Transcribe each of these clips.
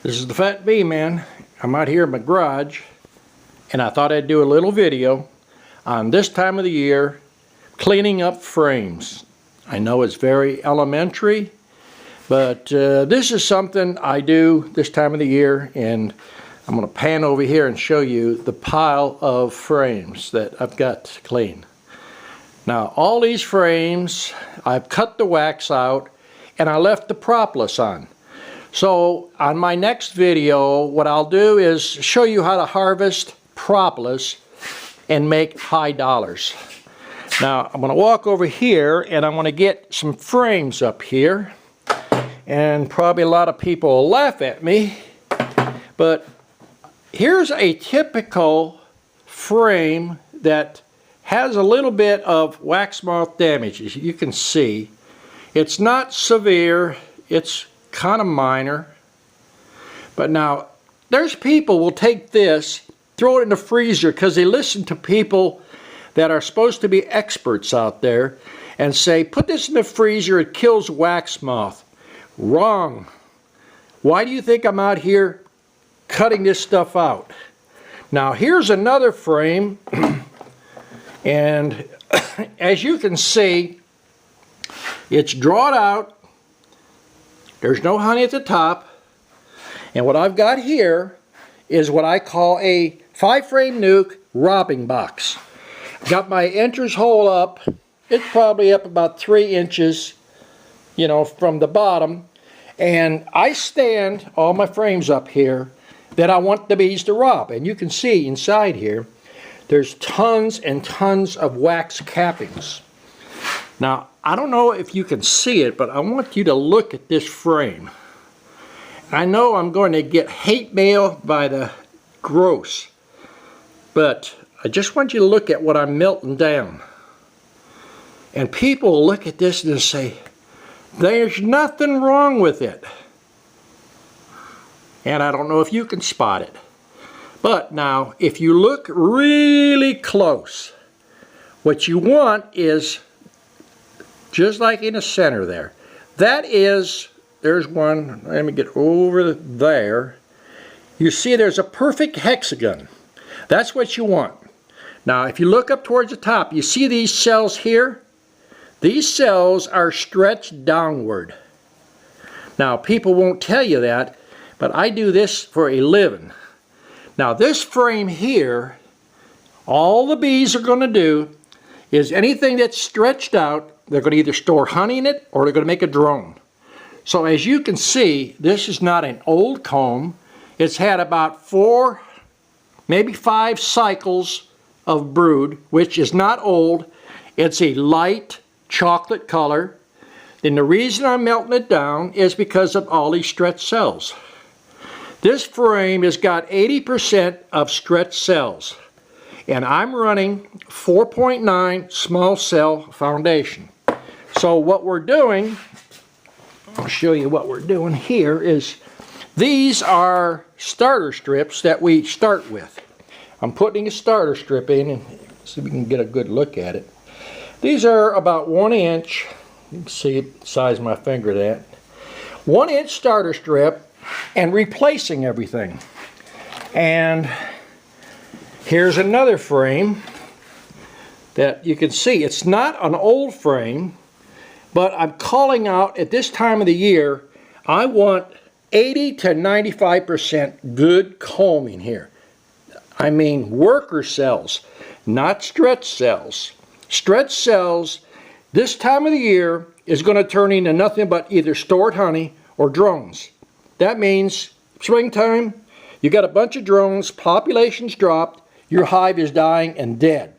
This is the Fat Bee Man. I'm out here in my garage and I thought I'd do a little video on this time of the year cleaning up frames. I know it's very elementary, but this is something I do this time of the year, and I'm going to pan over here and show you the pile of frames that I've got to clean. Now all these frames, I've cut the wax out and I left the propolis on. So on my next video, what I'll do is show you how to harvest propolis and make high dollars. Now I'm going to walk over here and I'm going to get some frames up here, and probably a lot of people will laugh at me, but here's a typical frame that has a little bit of wax moth damage. As you can see, it's not severe, it's kind of minor. But now there's people will take this, throw it in the freezer because they listen to people that are supposed to be experts out there and say, put this in the freezer, it kills wax moth. Wrong. Why do you think I'm out here cutting this stuff out? Now here's another frame, and as you can see, it's drawn out. There's no honey at the top, and what I've got here is what I call a 5-frame nuke robbing box. Got my entrance hole up. It's probably up about 3 inches, you know, from the bottom, and I stand all my frames up here that I want the bees to rob. And you can see inside here there's tons and tons of wax cappings. Now I don't know if you can see it, but I want you to look at this frame. I know I'm going to get hate mail by the gross, but I just want you to look at what I'm melting down. And people look at this and say, there's nothing wrong with it. And I don't know if you can spot it. But now, if you look really close, what you want is, just like in the center there, that is, there's one, let me get over there. You see there's a perfect hexagon. That's what you want. Now if you look up towards the top, you see these cells here? These cells are stretched downward. Now people won't tell you that, but I do this for a living. Now this frame here, all the bees are going to do is anything that's stretched out, they're going to either store honey in it or they're going to make a drone. So as you can see, this is not an old comb. It's had about 4, maybe 5 cycles of brood, which is not old. It's a light chocolate color. And the reason I'm melting it down is because of all these stretched cells. This frame has got 80% of stretched cells. And I'm running 4.9 small cell foundation. So what we're doing, I'll show you what we're doing here, is these are starter strips that we start with. I'm putting a starter strip in and see if we can get a good look at it. These are about 1 inch. You can see the size of my finger that. 1 inch starter strip, and replacing everything. And here's another frame that you can see. It's not an old frame, but I'm calling out at this time of the year, I want 80 to 95% good combing here. I mean worker cells, not stretch cells. Stretch cells this time of the year is going to turn into nothing but either stored honey or drones. That means springtime, you got a bunch of drones, population's dropped, your hive is dying and dead.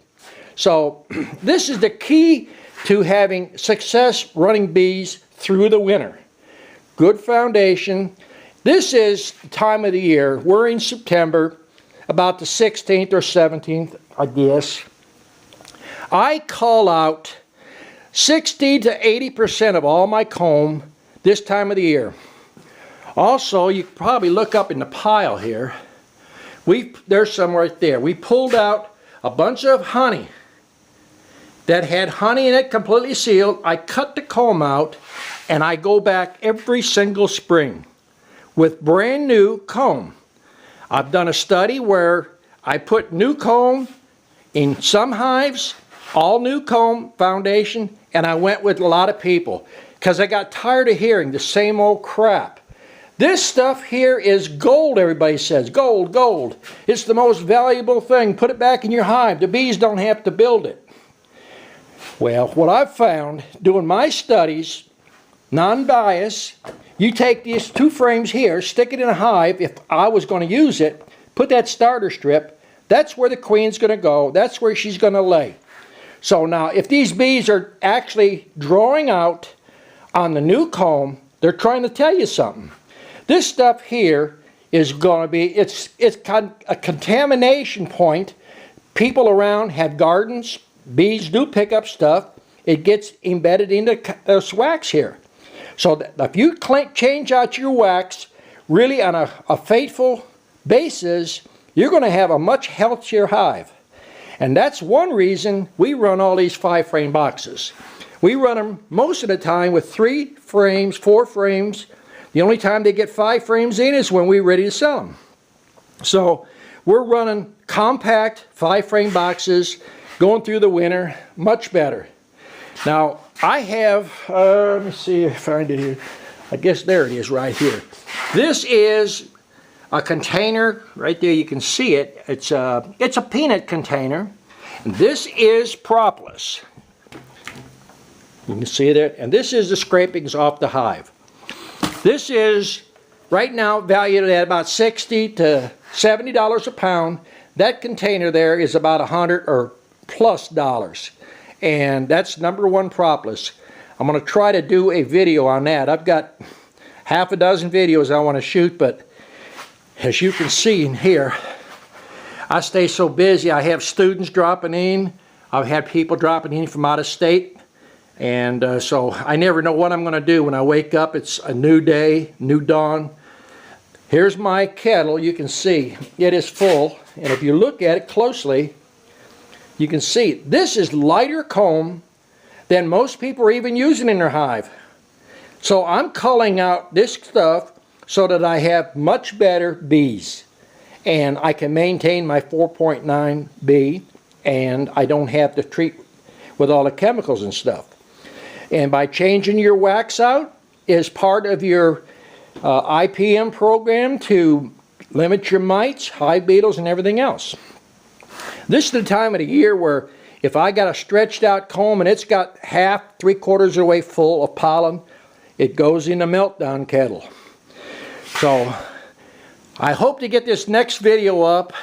So this is the key to having success running bees through the winter. Good foundation. This is the time of the year. We're in September, about the 16th or 17th, I guess. I call out 60 to 80% of all my comb this time of the year. Also, you can probably look up in the pile here. There's some right there. We pulled out a bunch of honey that had honey in it, completely sealed. I cut the comb out and I go back every single spring. with brand new comb. I've done a study where I put new comb in some hives, all new comb foundation, and I went with a lot of people because I got tired of hearing the same old crap. This stuff here is gold, everybody says. Gold, gold. It's the most valuable thing. Put it back in your hive. The bees don't have to build it. Well, what I've found doing my studies, non-bias, you take these 2 frames here, stick it in a hive. If I was going to use it, put that starter strip. That's where the queen's going to go. That's where she's going to lay. So now, if these bees are actually drawing out on the new comb, they're trying to tell you something. This stuff here is going to be, it's a contamination point. People around have gardens. Bees do pick up stuff. It gets embedded into this wax here. So if you change out your wax really on a faithful basis, you're going to have a much healthier hive. And that's one reason we run all these 5-frame boxes. We run them most of the time with 3 frames, 4 frames. The only time they get 5 frames in is when we're ready to sell them. So we're running compact 5-frame boxes going through the winter, much better. Now I have, let me see if I find it here. I guess there it is right here. This is a container right there. You can see it. It's a peanut container. And this is propolis. You can see that. And this is the scrapings off the hive. This is right now valued at about $60 to $70 a pound. That container there is about $100 or plus. And that's #1 propolis. I'm going to try to do a video on that. I've got half a dozen videos I want to shoot, but as you can see in here, I stay so busy. I have students dropping in. I've had people dropping in from out of state. And so I never know what I'm going to do when I wake up. It's a new day, new dawn. Here's my kettle. You can see it is full. And if you look at it closely, you can see this is lighter comb than most people are even using in their hive. So I'm culling out this stuff so that I have much better bees. And I can maintain my 4.9 bee, and I don't have to treat with all the chemicals and stuff. And by changing your wax out is part of your IPM program to limit your mites, hive beetles, and everything else. This is the time of the year where if I got a stretched out comb and it's got half, 3/4 of the way full of pollen, it goes in a meltdown kettle. So I hope to get this next video up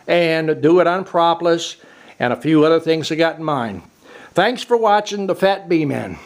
and do it on propolis and a few other things I got in mind. Thanks for watching The Fat Bee Man.